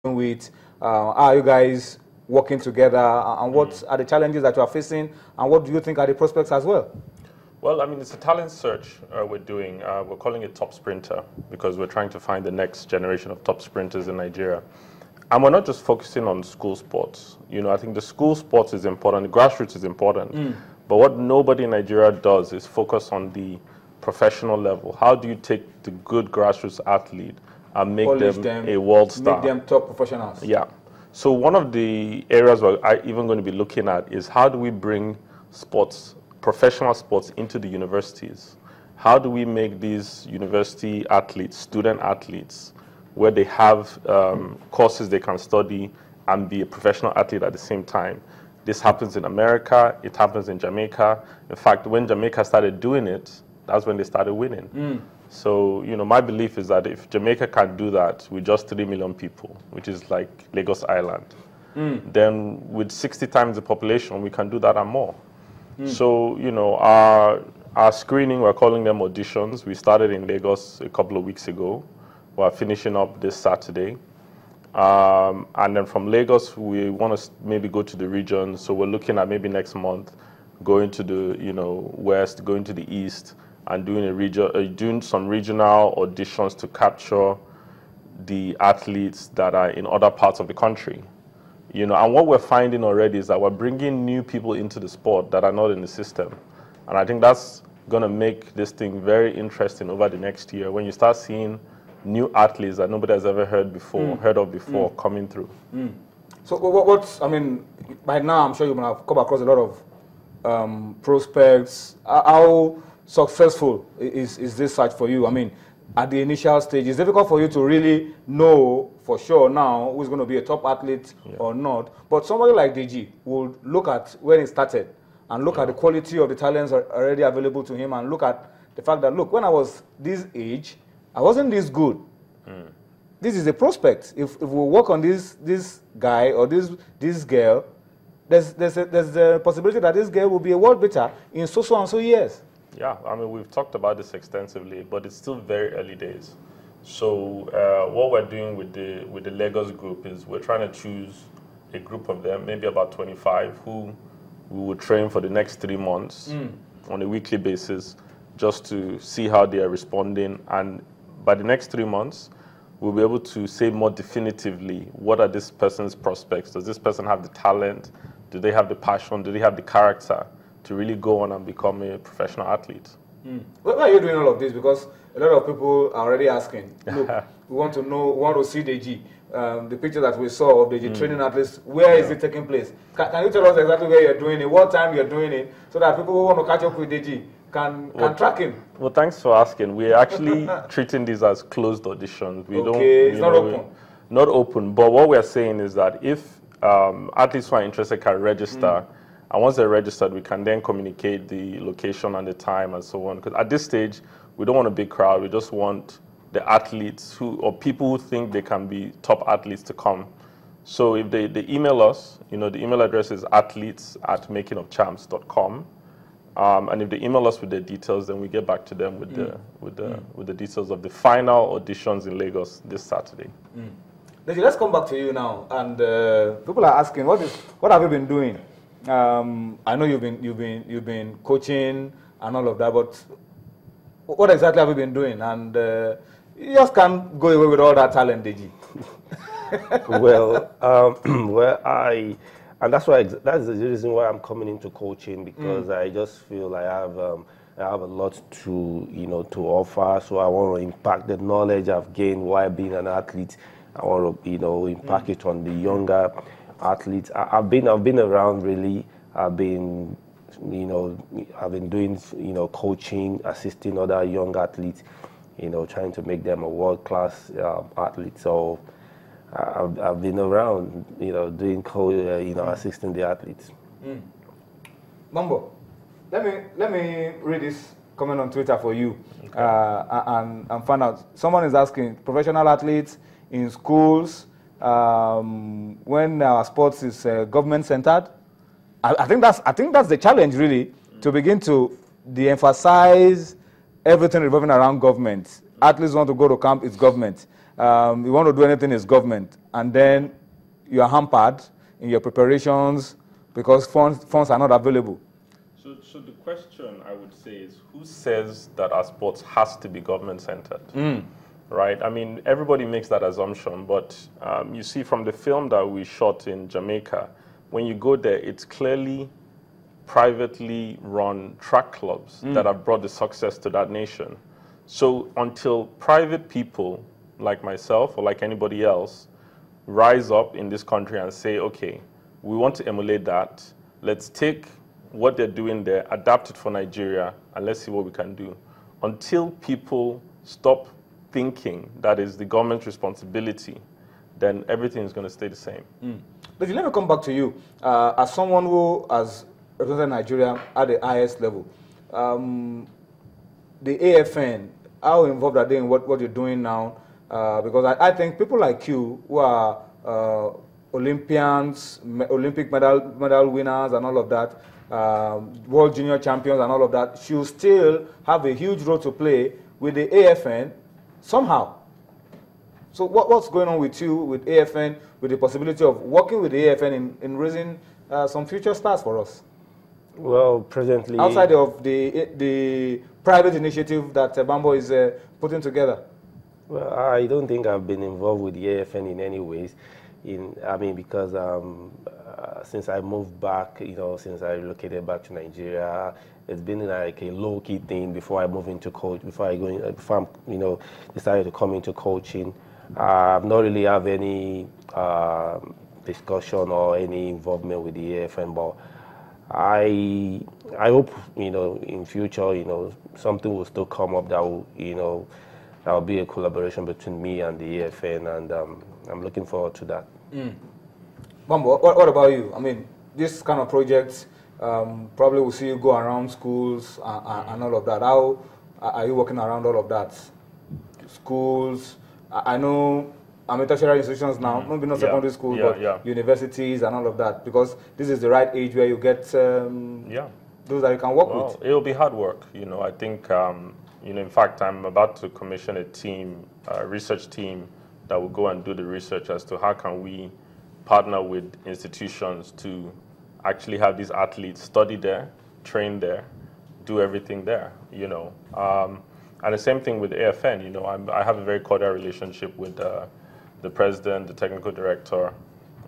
with? How are you guys working together? And what are the challenges that you are facing? And what do you think are the prospects as well? Well, I mean, it's a talent search we're doing. We're calling it Top Sprinter because we're trying to find the next generation of top sprinters in Nigeria. And we're not just focusing on school sports. You know, I think the school sports is important, the grassroots is important. But what nobody in Nigeria does is focus on the professional level. How do you take the good grassroots athlete and make them a world star? Make them top professionals. Yeah. So one of the areas we're even going to be looking at is how do we bring sports, professional sports, into the universities? How do we make these university athletes, student athletes, where they have courses they can study and be a professional athlete at the same time? This happens in America, it happens in Jamaica. In fact, when Jamaica started doing it, that's when they started winning. So, you know, my belief is that if Jamaica can do that with just 3 million people, which is like Lagos Island, then with 60 times the population, we can do that and more. So, you know, our screening, we're calling them auditions. We started in Lagos a couple of weeks ago. We're finishing up this Saturday. And then from Lagos, we want to maybe go to the region. So we're looking at maybe next month, going to the, you know, west, going to the east, and doing some regional auditions to capture the athletes that are in other parts of the country. You know, and what we're finding already is that we're bringing new people into the sport that are not in the system. And I think that's going to make this thing very interesting over the next year when you start seeing new athletes that nobody has ever heard of before coming through. So what's, I mean, by now I'm sure you have come across a lot of prospects. How successful is this search for you? I mean, at the initial stage, it's difficult for you to really know for sure now who's going to be a top athlete or not. But somebody like Deji will look at when he started and look at the quality of the talents already available to him and look at the fact that, look, when I was this age, I wasn't this good. This is a prospect. If we work on this guy or this girl, there's a possibility that this girl will be a world beater in so and so years. Yeah, I mean, we've talked about this extensively, but it's still very early days. So what we're doing with the Lagos group is we're trying to choose a group of them, maybe about 25, who we will train for the next 3 months on a weekly basis, just to see how they are responding. And by the next 3 months, we'll be able to say more definitively what are this person's prospects. Does this person have the talent? Do they have the passion? Do they have the character to really go on and become a professional athlete? Why are you doing all of this? Because a lot of people are already asking, look, we want to know, we want to see Deji. The picture that we saw of Deji training athletes, where is it taking place? Can you tell us exactly where you're doing it, what time you're doing it, so that people who want to catch up with Deji can track him? Well, thanks for asking. We're actually treating these as closed auditions. We don't, it's not open. Not open, but what we're saying is that if athletes who are interested can register, and once they're registered, we can then communicate the location and the time and so on. Because at this stage, we don't want a big crowd. We just want the athletes or people who think they can be top athletes to come. So if they email us, you know, the email address is athletes@makingofchamps.com. And if they email us with their details, then we get back to them with the details of the final auditions in Lagos this Saturday. Deji, let's come back to you now. And people are asking, what have you been doing? I know you've been coaching and all of that, but what exactly have you been doing? And you just can't go away with all that talent, Deji. Well, and that's the reason why I'm coming into coaching, because I just feel I have a lot to offer. So I want to impact the knowledge I've gained while being an athlete. I want to impact it on the younger athletes. I've been around really. I've been doing coaching, assisting other young athletes, trying to make them a world-class athlete. So I've been around, doing assisting the athletes. Mambo, let me read this comment on Twitter for you, and find out. Someone is asking, professional athletes in schools, when our sports is government-centered. I think that's the challenge, really, to begin to de-emphasize everything revolving around government. Athletes want to go to camp, it's government. you want to do anything as government, and then you are hampered in your preparations because funds are not available. So the question I would say is, who says that our sports has to be government-centered? Right? I mean, everybody makes that assumption, but you see from the film that we shot in Jamaica, when you go there, it's clearly privately run track clubs that have brought the success to that nation. So until private people like myself or like anybody else rise up in this country and say, okay, we want to emulate that, let's take what they're doing there, adapt it for Nigeria, and let's see what we can do. Until people stop thinking that is the government's responsibility, then everything is going to stay the same. Deji, let me come back to you. As someone who has represented Nigeria at the highest level, the AFN, how involved are they in what you're doing now? Because I think people like you who are Olympians, Olympic medal winners and all of that, world junior champions and all of that, should still have a huge role to play with the AFN somehow. So what's going on with you, with AFN, with the possibility of working with the AFN in raising some future stars for us? Well, presently... outside of the private initiative that Bambo is putting together. Well, I don't think I've been involved with the AFN in any ways. Because since I moved back, since I relocated back to Nigeria, it's been like a low-key thing before I move into coach, before I'm, decided to come into coaching. I've not really have any discussion or any involvement with the AFN, but I hope, in future, something will still come up that will, that will be a collaboration between me and the AFN, and I'm looking forward to that. Bambo, what about you? I mean, this kind of projects probably will see you go around schools and all of that. How are you working around all of that? Schools, I know tertiary institutions now, maybe not secondary schools, but universities and all of that, because this is the right age where you get those that you can work with. It'll be hard work. I think, in fact, I'm about to commission a team, a research team, that will go and do the research as to how can we partner with institutions to actually have these athletes study there, train there, do everything there, And the same thing with AFN, I have a very cordial relationship with the president, the technical director,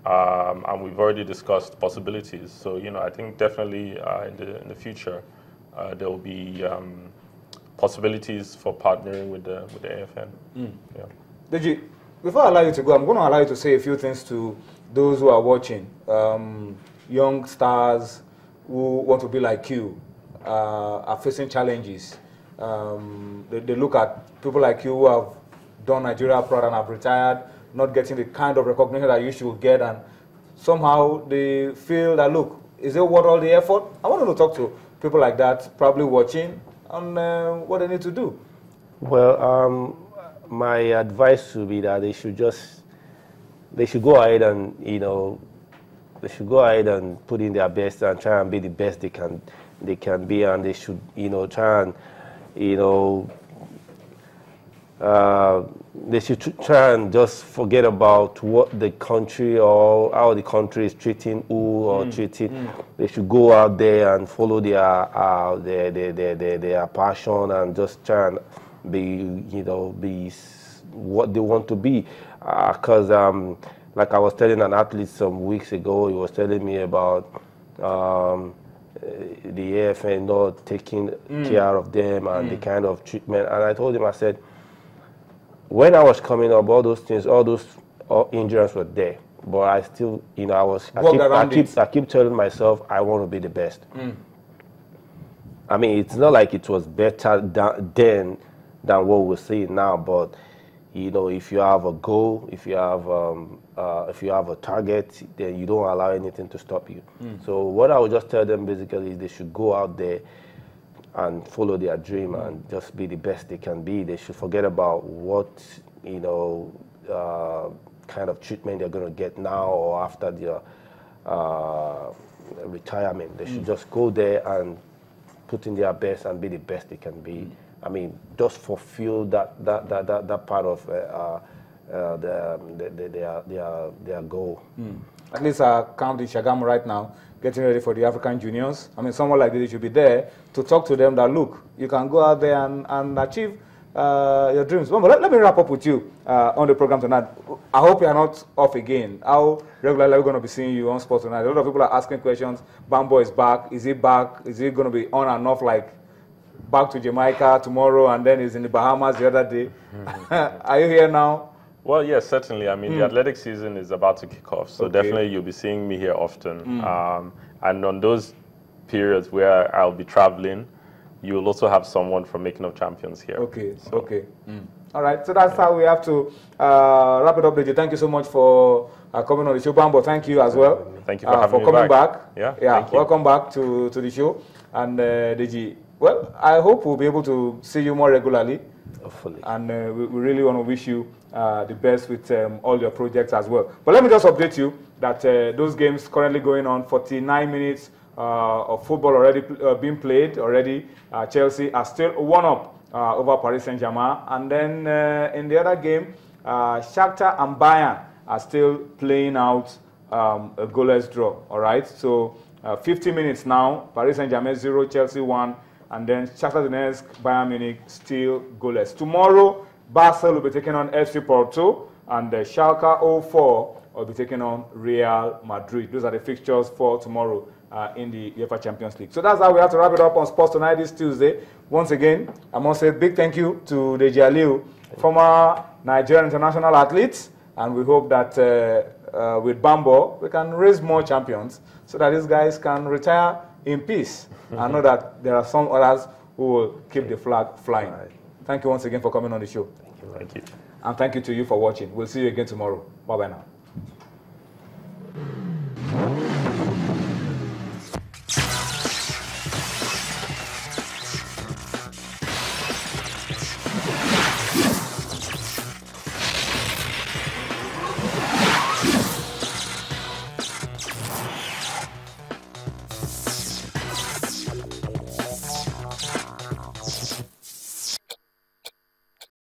and we've already discussed possibilities. So, I think definitely in the future, there will be possibilities for partnering with the AFN. Deji, before I allow you to go, I'm going to allow you to say a few things to those who are watching, young stars who want to be like you, are facing challenges. They look at people like you who have done Nigeria proud and have retired, not getting the kind of recognition that you should get, and somehow they feel that, look, is it worth all the effort? I want to talk to people like that, probably watching, on what they need to do. Well, my advice would be that they should go ahead and, they should go ahead and put in their best and try and be the best they can be, and they should, try and, they should try and just forget about what the country or how the country is treating who or treating. They should go out there and follow their passion and just try and be, be what they want to be. Because like I was telling an athlete some weeks ago, he was telling me about the AFN not taking care of them and the kind of treatment. And I told him, I said, when I was coming up, all those things, all those injuries were there. But I still, I keep telling myself, I want to be the best. I mean, it's not like it was better then than what we're seeing now, but if you have a goal, if you have a target, then you don't allow anything to stop you. So what I would just tell them basically is they should go out there and follow their dream and just be the best they can be. They should forget about what kind of treatment they're going to get now or after their retirement. They should just go there and put in their best and be the best they can be. I mean, just fulfill that part of their goal. At least I count in Shagamu right now, getting ready for the African Juniors. I mean, someone like this should be there to talk to them that, look, you can go out there and achieve your dreams. Well, let me wrap up with you on the program tonight. I hope you are not off again. How regularly are we going to be seeing you on Sports Tonight? A lot of people are asking questions. Bambo is back. Is he back? Is he going to be on and off, like back to Jamaica tomorrow and then he's in the Bahamas the other day? Are you here now? Well, yes, certainly. I mean, the athletic season is about to kick off, so definitely you'll be seeing me here often. And on those periods where I'll be traveling, you'll also have someone from Making of Champions here. Okay, so. Okay. All right, so that's how we have to wrap it up, Deji. Thank you so much for coming on the show. Bambo, thank you as well. Thank you for having me coming back. Yeah, welcome back to the show. And Deji, well, I hope we'll be able to see you more regularly. Hopefully. And we really want to wish you the best with all your projects as well. But let me just update you that those games currently going on, 49 minutes of football already being played already. Chelsea are still 1-up over Paris Saint-Germain. And then in the other game, Shakhtar and Bayern are still playing out a goalless draw. All right, so 50 minutes now, Paris Saint-Germain 0, Chelsea 1. And then Shakhtar Donetsk, Bayern Munich still goalless. Tomorrow, Basel will be taking on FC Porto, and Schalke 04 will be taking on Real Madrid. Those are the fixtures for tomorrow in the UEFA Champions League. So that's how we have to wrap it up on Sports Tonight this Tuesday. Once again, I must say a big thank you to Daji Aliu, former Nigerian international athlete, and we hope that with Bambo, we can raise more champions so that these guys can retire in peace. I know that there are some others who will keep the flag flying. Right. Thank you once again for coming on the show. Thank you. And thank you to you for watching. We'll see you again tomorrow. Bye-bye now.